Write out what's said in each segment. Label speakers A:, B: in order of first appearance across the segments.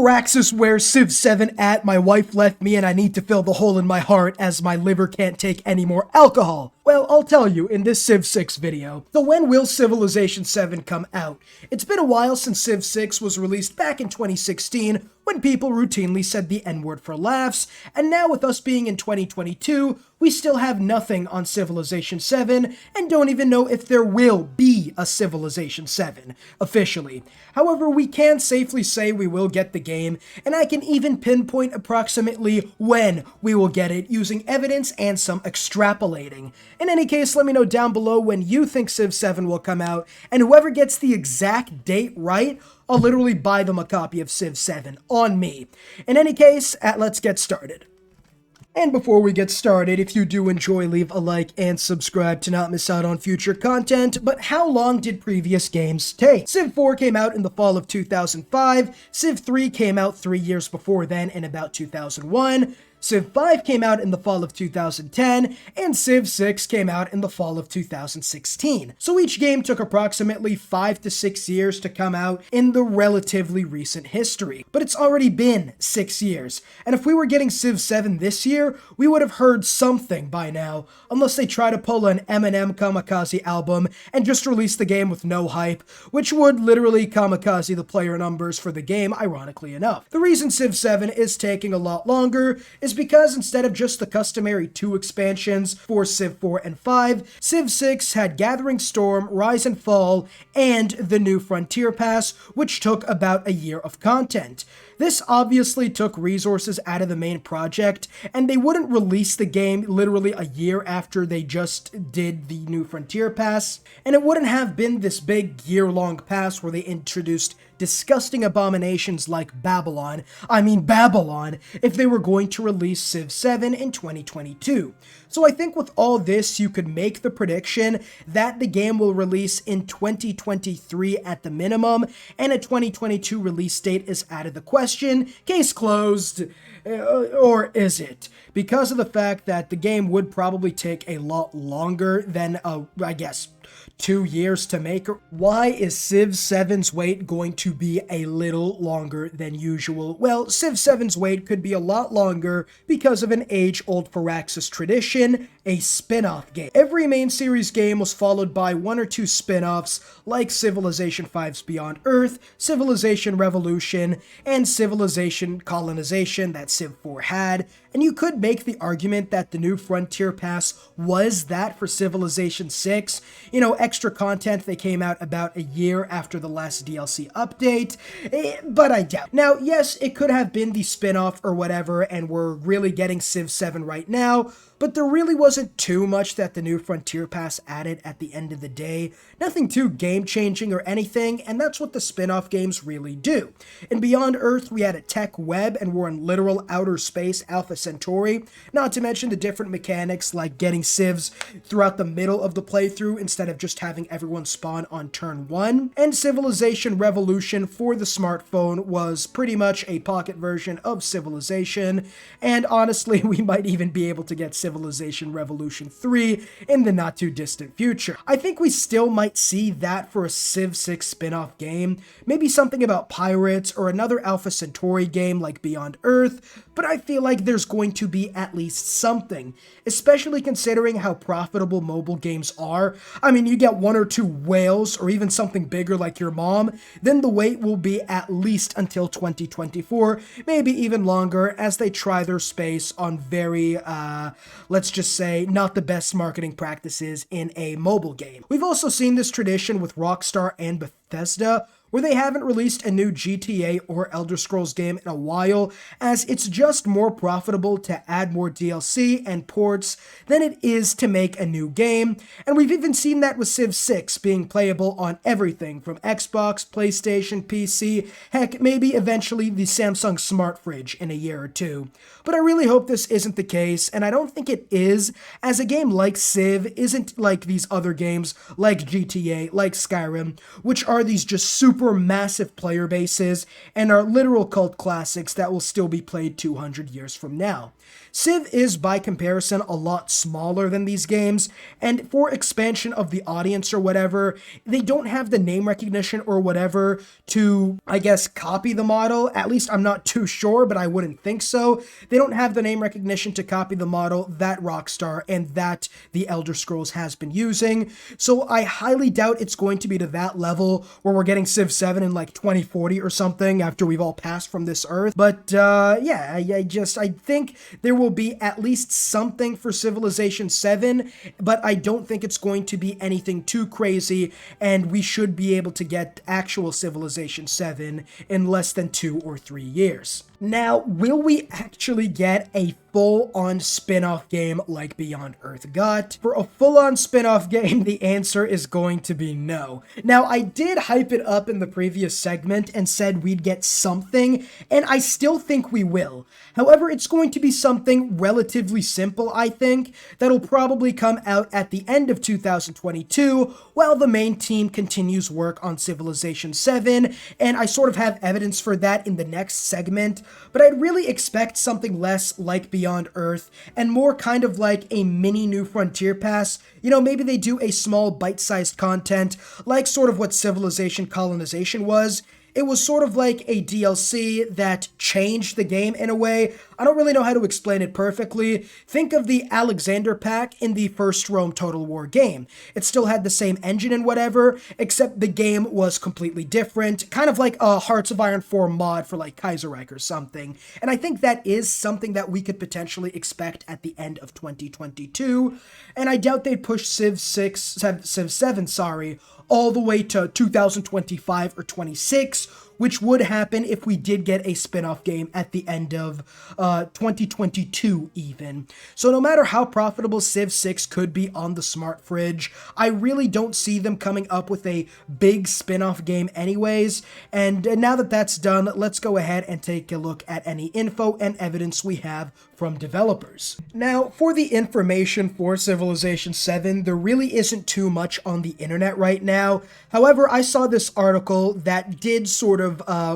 A: Firaxis, where's Civ 7 at? My wife left me and I need to fill the hole in my heart as my liver can't take any more alcohol. Well, I'll tell you in this Civ 6 video. So when will Civilization 7 come out? It's been a while since Civ 6 was released back in 2016, when people routinely said the N-word for laughs, and now with us being in 2022, we still have nothing on Civilization 7, and don't even know if there will be a Civilization 7, officially. However, we can safely say we will get the game, and I can even pinpoint approximately when we will get it using evidence and some extrapolating. In any case, let me know down below when you think Civ 7 will come out, and whoever gets the exact date right, I'll literally buy them a copy of Civ 7, on me. In any case, let's get started. And before we get started, if you do enjoy, leave a like and subscribe to not miss out on future content. But how long did previous games take? Civ 4 came out in the fall of 2005, Civ 3 came out 3 years before then in about 2001, Civ 5 came out in the fall of 2010, and Civ 6 came out in the fall of 2016. So each game took approximately 5 to 6 years to come out in the relatively recent history. But it's already been 6 years, and if we were getting Civ 7 this year, we would have heard something by now, unless they try to pull an Eminem Kamikaze album and just release the game with no hype, which would literally kamikaze the player numbers for the game, ironically enough. The reason Civ 7 is taking a lot longer is because instead of just the customary 2 expansions for Civ 4 and 5, Civ 6 had Gathering Storm, Rise and Fall, and the New Frontier Pass, which took about a year of content. This obviously took resources out of the main project, and they wouldn't release the game literally a year after they just did the New Frontier Pass, and it wouldn't have been this big year-long pass where they introduced disgusting abominations like Babylon, if they were going to release Civ 7 in 2022. So I think with all this, you could make the prediction that the game will release in 2023 at the minimum, and a 2022 release date is out of the question. Case closed. Or is it? Because of the fact that the game would probably take a lot longer than, I guess, 2 years to make. Why is Civ 7's wait going to be a little longer than usual? Well, Civ 7's wait could be a lot longer because of an age-old Firaxis tradition, a spin-off game. Every main series game was followed by 1 or 2 spin-offs like Civilization 5's Beyond Earth, Civilization Revolution, and Civilization Colonization that Civ 4 had, and you could make the argument that the New Frontier Pass was that for Civilization 6. You know, extra content that came out about a year after the last DLC update, but I doubt. Now, yes, it could have been the spin-off or whatever, and we're really getting Civ 7 right now, but there really wasn't too much that the New Frontier Pass added at the end of the day. Nothing too game-changing or anything, and that's what the spin-off games really do. In Beyond Earth, we had a tech web, and we're in literal outer space Alpha Centauri, not to mention the different mechanics like getting civs throughout the middle of the playthrough instead of just having everyone spawn on turn 1. And Civilization Revolution for the smartphone was pretty much a pocket version of Civilization, and honestly, we might even be able to get Civilization Revolution 3 in the not too distant future. I think we still might see that for a Civ 6 spin-off game, maybe something about pirates or another Alpha Centauri game like Beyond Earth, but I feel like there's going to be at least something, especially considering how profitable mobile games are. I mean, you get 1 or 2 whales or even something bigger like your mom, then the wait will be at least until 2024, maybe even longer as they try their space on very, let's just say, not the best marketing practices in a mobile game. We've also seen this tradition with Rockstar and Bethesda, where they haven't released a new GTA or Elder Scrolls game in a while, as it's just more profitable to add more DLC and ports than it is to make a new game, and we've even seen that with Civ 6 being playable on everything from Xbox, PlayStation, PC, heck, maybe eventually the Samsung Smart Fridge in a year or 2. But I really hope this isn't the case, and I don't think it is, as a game like Civ isn't like these other games like GTA, like Skyrim, which are these just super super massive player bases and are literal cult classics that will still be played 200 years from now. Civ is, by comparison, a lot smaller than these games, and for expansion of the audience or whatever, they don't have the name recognition or whatever to, I guess, copy the model. At least I'm not too sure, but I wouldn't think so. They don't have the name recognition to copy the model that Rockstar and that The Elder Scrolls has been using, so I highly doubt it's going to be to that level where we're getting Civ 7 in like 2040 or something after we've all passed from this earth. But yeah, I think there will be at least something for Civilization 7, but I don't think it's going to be anything too crazy, and we should be able to get actual Civilization 7 in less than 2 or 3 years. Now, will we actually get a full-on spin-off game like Beyond Earth got? For a full-on spin-off game, the answer is going to be no. Now, I did hype it up in the previous segment and said we'd get something, and I still think we will. However, it's going to be something relatively simple, I think, that'll probably come out at the end of 2022 while the main team continues work on Civilization 7, and I sort of have evidence for that in the next segment. But I'd really expect something less like Beyond Earth and more kind of like a mini New Frontier Pass. You know, maybe they do a small bite-sized content like sort of what Civilization Colonization was. It was sort of like a DLC that changed the game in a way. I don't really know how to explain it perfectly. Think of the Alexander pack in the first Rome Total War game. It still had the same engine and whatever, except the game was completely different. Kind of like a Hearts of Iron 4 mod for like Kaiserreich or something. And I think that is something that we could potentially expect at the end of 2022. And I doubt they'd push Civ 7, all the way to 2025 or 26, which would happen if we did get a spin-off game at the end of 2022 even. So no matter how profitable Civ 6 could be on the smart fridge, I really don't see them coming up with a big spin-off game anyways. And now that that's done, let's go ahead and take a look at any info and evidence we have from developers. Now, for the information for Civilization 7, there really isn't too much on the internet right now. However, I saw this article that did sort of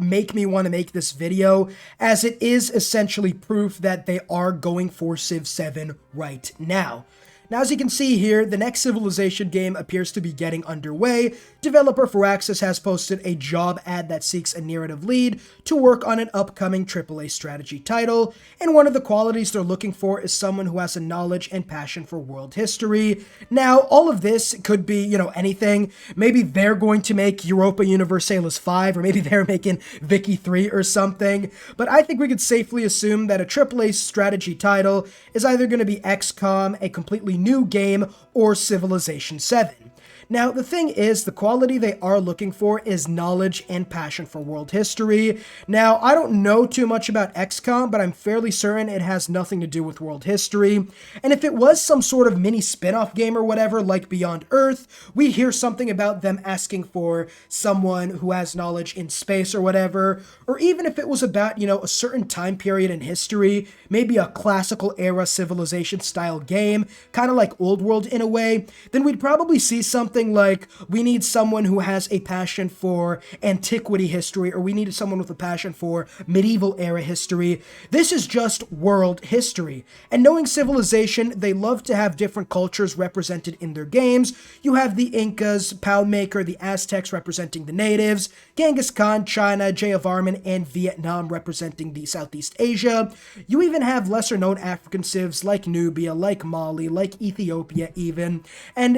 A: make me want to make this video, as it is essentially proof that they are going for Civ 7 right now. Now, as you can see here, the next Civilization game appears to be getting underway. Developer Firaxis has posted a job ad that seeks a narrative lead to work on an upcoming AAA strategy title, and one of the qualities they're looking for is someone who has a knowledge and passion for world history. Now, all of this could be, you know, anything. Maybe they're going to make Europa Universalis 5, or maybe they're making Vicky 3 or something, but I think we could safely assume that a AAA strategy title is either going to be XCOM, a completely new game, or Civilization 7. Now, the thing is, the quality they are looking for is knowledge and passion for world history. Now, I don't know too much about XCOM, but I'm fairly certain it has nothing to do with world history. And if it was some sort of mini spin-off game or whatever, like Beyond Earth, we hear something about them asking for someone who has knowledge in space or whatever. Or even if it was about, you know, a certain time period in history, maybe a classical era civilization style game, kind of like Old World in a way, then we'd probably see something like, we need someone who has a passion for antiquity history, or we need someone with a passion for medieval era history. This is just world history. And knowing Civilization, they love to have different cultures represented in their games. You have the Incas, Poundmaker, the Aztecs representing the natives, Genghis Khan, China, Jayavarman, and Vietnam representing the Southeast Asia. You even have lesser known African civs like Nubia, like Mali, like Ethiopia even. And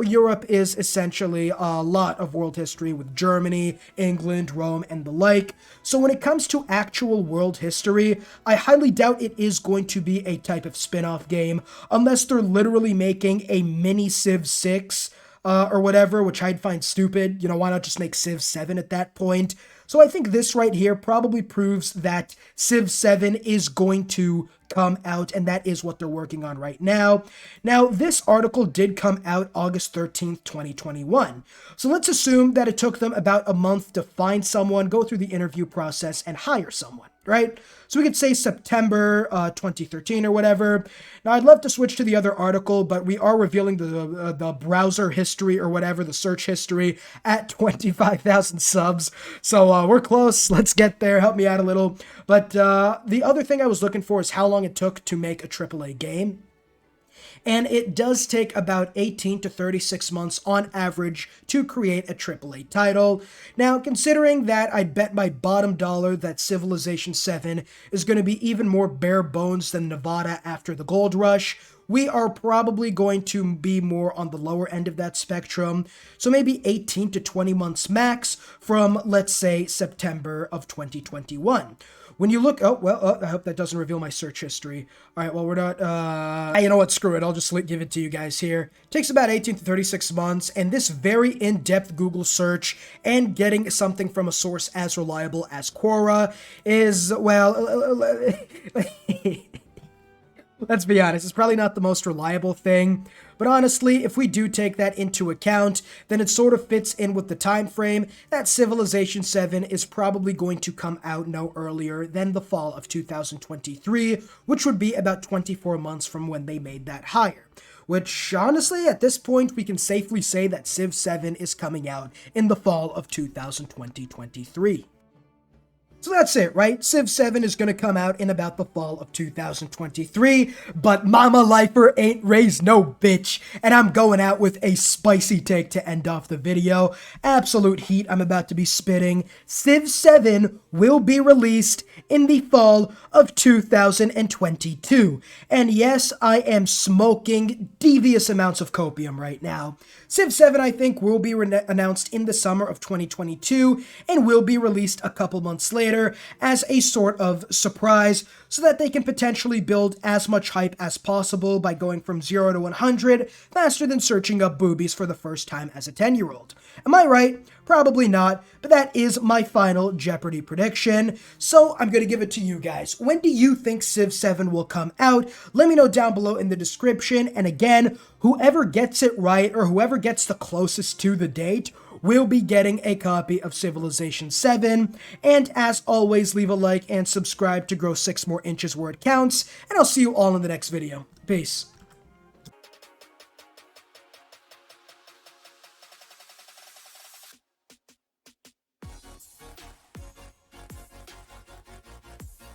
A: Europe is essentially a lot of world history with Germany, England, Rome, and the like. So when it comes to actual world history, I highly doubt it is going to be a type of spin-off game, unless they're literally making a mini Civ 6 or whatever, which I'd find stupid. You know, why not just make Civ 7 at that point? So I think this right here probably proves that Civ 7 is going to come out, and that is what they're working on right now. Now, this article did come out August 13th, 2021. So let's assume that it took them about a month to find someone, go through the interview process, and hire someone, right? So we could say September 2013 or whatever. Now, I'd love to switch to the other article, but we are revealing the browser history or whatever, the search history at 25,000 subs. So we're close. Let's get there. Help me out a little. But the other thing I was looking for is how long it took to make a AAA game. And it does take about 18 to 36 months on average to create a AAA title. Now, considering that I bet my bottom dollar that Civilization 7 is going to be even more bare bones than Nevada after the gold rush, we are probably going to be more on the lower end of that spectrum. So maybe 18 to 20 months max from, let's say, September of 2021. When you look, I hope that doesn't reveal my search history. All right, well, we're not, you know what, screw it. I'll just give it to you guys here. It takes about 18 to 36 months, and this very in-depth Google search and getting something from a source as reliable as Quora is, well, let's be honest, it's probably not the most reliable thing. But honestly, if we do take that into account, then it sort of fits in with the time frame that Civilization 7 is probably going to come out no earlier than the fall of 2023, which would be about 24 months from when they made that hire. Which, honestly, at this point, we can safely say that Civ 7 is coming out in the fall of 2023. So that's it, right? Civ 7 is going to come out in about the fall of 2023, but Mama Lifer ain't raised no bitch, and I'm going out with a spicy take to end off the video. Absolute heat I'm about to be spitting. Civ 7 will be released in the fall of 2022. And yes, I am smoking devious amounts of copium right now. Civ 7, I think, will be announced in the summer of 2022 and will be released a couple months later as a sort of surprise so that they can potentially build as much hype as possible by going from 0 to 100 faster than searching up boobies for the first time as a 10-year-old. Am I right? Probably not, but that is my final Jeopardy prediction, so I'm going to give it to you guys. When do you think Civ 7 will come out? Let me know down below in the description, and again, whoever gets it right or whoever gets the closest to the date will be getting a copy of Civilization 7, and as always, leave a like and subscribe to grow 6 more inches where it counts, and I'll see you all in the next video. Peace.